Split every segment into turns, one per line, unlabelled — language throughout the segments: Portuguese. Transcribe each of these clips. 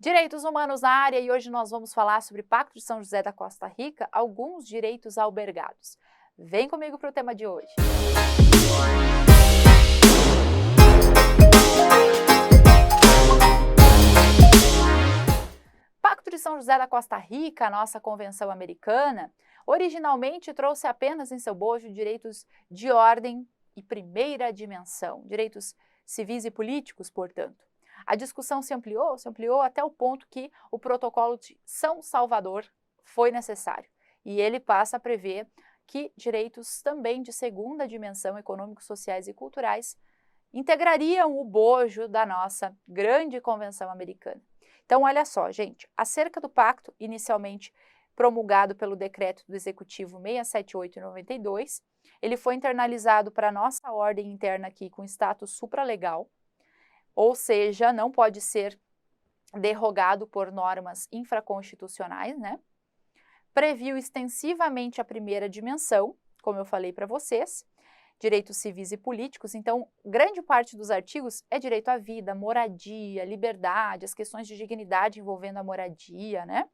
Direitos humanos na área e hoje nós vamos falar sobre Pacto de São José da Costa Rica, alguns direitos albergados. Vem comigo para o tema de hoje. Pacto de São José da Costa Rica, a nossa convenção americana, originalmente trouxe apenas em seu bojo direitos de ordem e primeira dimensão, direitos civis e políticos, portanto. A discussão se ampliou até o ponto que o Protocolo de São Salvador foi necessário. E ele passa a prever que direitos também de segunda dimensão, econômicos, sociais e culturais, integrariam o bojo da nossa grande convenção americana. Então, olha só, gente, acerca do pacto, inicialmente promulgado pelo decreto do Executivo 678 em 92, ele foi internalizado para a nossa ordem interna aqui com status supralegal, ou seja, não pode ser derrogado por normas infraconstitucionais, né? Previu extensivamente a primeira dimensão, como eu falei para vocês, direitos civis e políticos, então grande parte dos artigos é direito à vida, moradia, liberdade, as questões de dignidade envolvendo a moradia, né?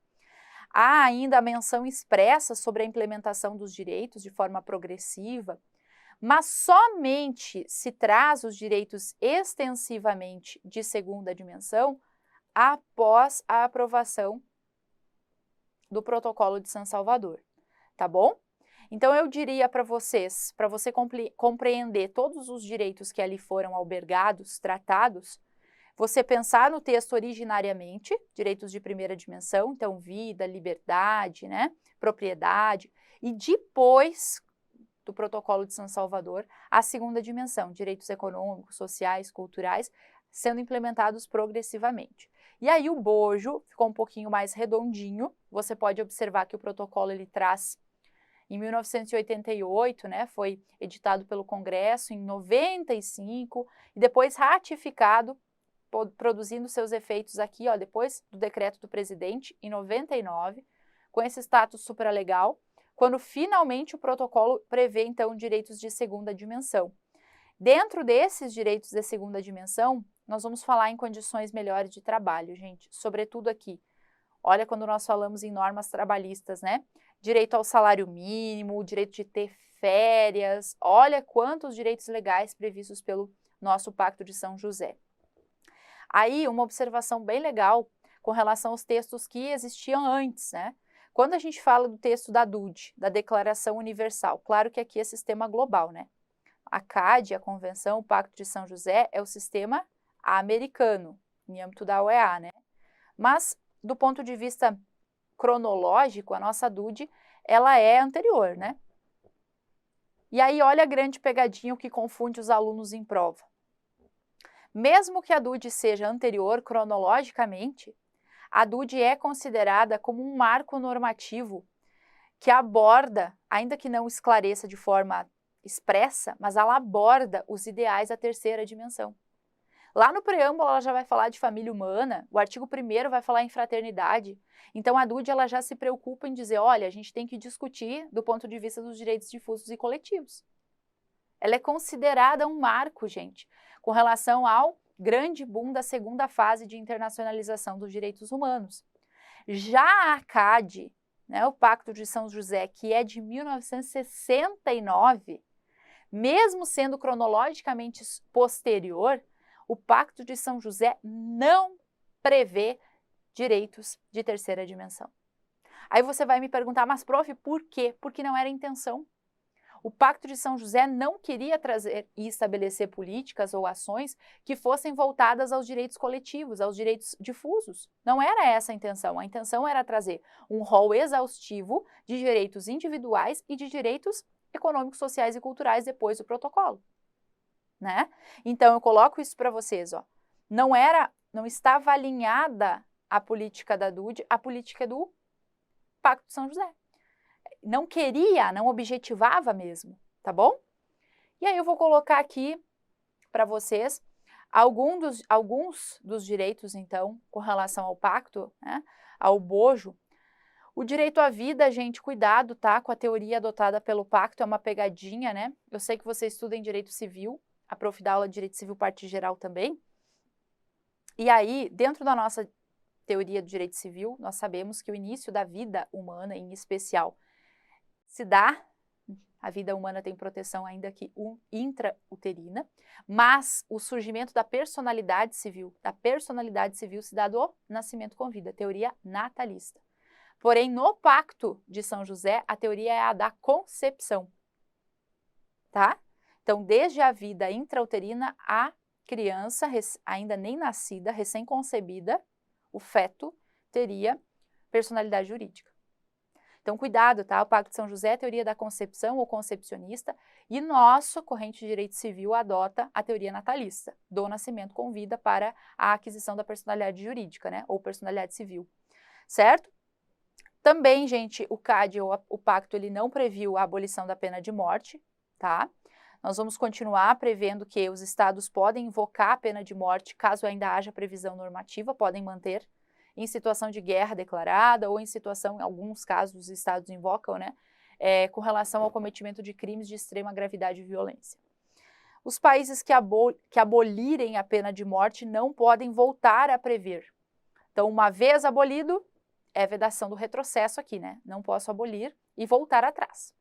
Há ainda a menção expressa sobre a implementação dos direitos de forma progressiva, mas somente se traz os direitos extensivamente de segunda dimensão após a aprovação do Protocolo de São Salvador, tá bom? Então eu diria para vocês, para você compreender todos os direitos que ali foram albergados, tratados, você pensar no texto originariamente, direitos de primeira dimensão, então vida, liberdade, né, propriedade, e depois do Protocolo de São Salvador, a segunda dimensão, direitos econômicos, sociais, culturais, sendo implementados progressivamente. E aí o bojo ficou um pouquinho mais redondinho, você pode observar que o protocolo ele traz em 1988, né, foi editado pelo Congresso em 95 e depois ratificado, produzindo seus efeitos aqui, ó, depois do decreto do presidente em 99, com esse status supralegal, quando finalmente o protocolo prevê, então, direitos de segunda dimensão. Dentro desses direitos de segunda dimensão, nós vamos falar em condições melhores de trabalho, gente, sobretudo aqui. Olha quando nós falamos em normas trabalhistas, né? Direito ao salário mínimo, direito de ter férias, olha quantos direitos legais previstos pelo nosso Pacto de São José. Aí, uma observação bem legal com relação aos textos que existiam antes, né? Quando a gente fala do texto da DUD, da Declaração Universal, claro que aqui é sistema global, né? A CAD, a Convenção, o Pacto de São José, é o sistema americano, em âmbito da OEA, né? Mas, do ponto de vista cronológico, a nossa DUD, ela é anterior, né? E aí, olha a grande pegadinha que confunde os alunos em prova. Mesmo que a DUD seja anterior cronologicamente, a DUD é considerada como um marco normativo que aborda, ainda que não esclareça de forma expressa, mas ela aborda os ideais da terceira dimensão. Lá no preâmbulo ela já vai falar de família humana, o artigo 1º vai falar em fraternidade, então a DUD ela já se preocupa em dizer, olha, a gente tem que discutir do ponto de vista dos direitos difusos e coletivos. Ela é considerada um marco, gente, com relação ao grande boom da segunda fase de internacionalização dos direitos humanos. Já a CAD, né, o Pacto de São José, que é de 1969, mesmo sendo cronologicamente posterior, o Pacto de São José não prevê direitos de terceira dimensão. Aí você vai me perguntar, mas prof, por quê? Porque não era a intenção. O Pacto de São José não queria trazer e estabelecer políticas ou ações que fossem voltadas aos direitos coletivos, aos direitos difusos. Não era essa a intenção. A intenção era trazer um rol exaustivo de direitos individuais e de direitos econômicos, sociais e culturais depois do protocolo, né? Então eu coloco isso para vocês, ó. Não estava alinhada a política da DUD, a política do Pacto de São José. Não queria, não objetivava mesmo, tá bom? E aí eu vou colocar aqui para vocês alguns dos direitos, então, com relação ao pacto, né, ao bojo. O direito à vida, gente, cuidado, tá? Com a teoria adotada pelo pacto, é uma pegadinha, né? Eu sei que você estuda em direito civil, a prof dá aula de direito civil parte geral também. E aí, dentro da nossa teoria do direito civil, nós sabemos que o início da vida humana, em especial, se dá, a vida humana tem proteção ainda que intrauterina, mas o surgimento da personalidade civil se dá do nascimento com vida, teoria natalista. Porém, no Pacto de São José, a teoria é a da concepção, tá? Então, desde a vida intrauterina, a criança, ainda nem nascida, recém-concebida, o feto, teria personalidade jurídica. Então, cuidado, tá? O Pacto de São José é a teoria da concepção ou concepcionista e nosso corrente de direito civil adota a teoria natalista, do nascimento com vida para a aquisição da personalidade jurídica, né? Ou personalidade civil, certo? Também, gente, o CAD, o pacto, ele não previu a abolição da pena de morte, tá? Nós vamos continuar prevendo que os estados podem invocar a pena de morte caso ainda haja previsão normativa, podem manter em situação de guerra declarada ou em situação, em alguns casos, os estados invocam, né, com relação ao cometimento de crimes de extrema gravidade e violência. Os países que abolirem a pena de morte não podem voltar a prever. Então, uma vez abolido, é vedação do retrocesso aqui, né? Não posso abolir e voltar atrás.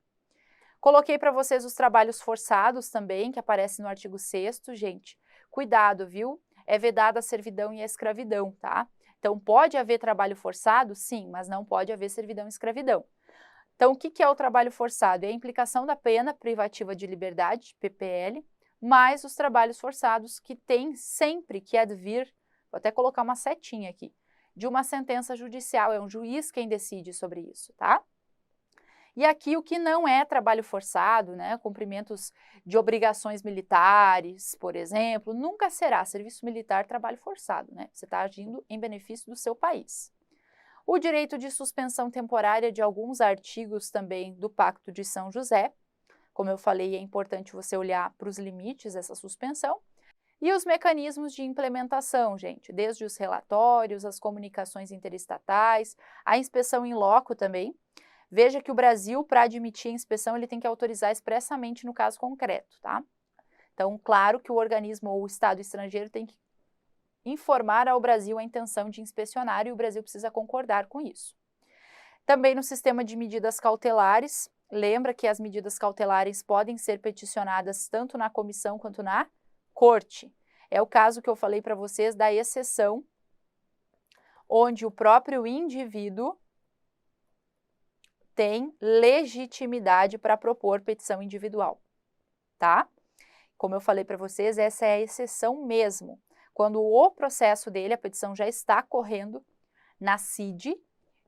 Coloquei para vocês os trabalhos forçados também, que aparecem no artigo 6º, gente. Cuidado, viu? É vedada a servidão e a escravidão, tá? Então, pode haver trabalho forçado? Sim, mas não pode haver servidão e escravidão. Então, o que é o trabalho forçado? É a implicação da pena privativa de liberdade, PPL, mais os trabalhos forçados que tem sempre que advir, vou até colocar uma setinha aqui, de uma sentença judicial, é um juiz quem decide sobre isso, tá? E aqui o que não é trabalho forçado, né, cumprimentos de obrigações militares, por exemplo, nunca será serviço militar trabalho forçado, né? Você está agindo em benefício do seu país. O direito de suspensão temporária de alguns artigos também do Pacto de São José, como eu falei, é importante você olhar para os limites dessa suspensão. E os mecanismos de implementação, gente, desde os relatórios, as comunicações interestatais, a inspeção in loco também. Veja que o Brasil, para admitir a inspeção, ele tem que autorizar expressamente no caso concreto, tá? Então, claro que o organismo ou o Estado estrangeiro tem que informar ao Brasil a intenção de inspecionar e o Brasil precisa concordar com isso. Também no sistema de medidas cautelares, lembra que as medidas cautelares podem ser peticionadas tanto na comissão quanto na Corte. É o caso que eu falei para vocês da exceção, onde o próprio indivíduo tem legitimidade para propor petição individual, tá? Como eu falei para vocês, essa é a exceção mesmo. Quando o processo dele, a petição já está correndo na CID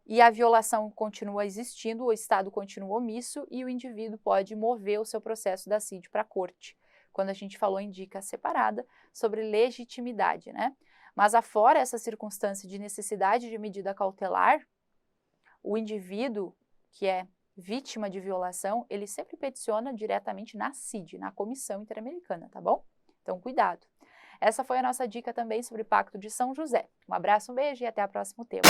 e a violação continua existindo, o Estado continua omisso e o indivíduo pode mover o seu processo da CID para a Corte. Quando a gente falou em dica separada sobre legitimidade, né? Mas afora essa circunstância de necessidade de medida cautelar, o indivíduo que é vítima de violação, ele sempre peticiona diretamente na CID, na Comissão Interamericana, tá bom? Então, cuidado. Essa foi a nossa dica também sobre o Pacto de São José. Um abraço, um beijo e até o próximo tema.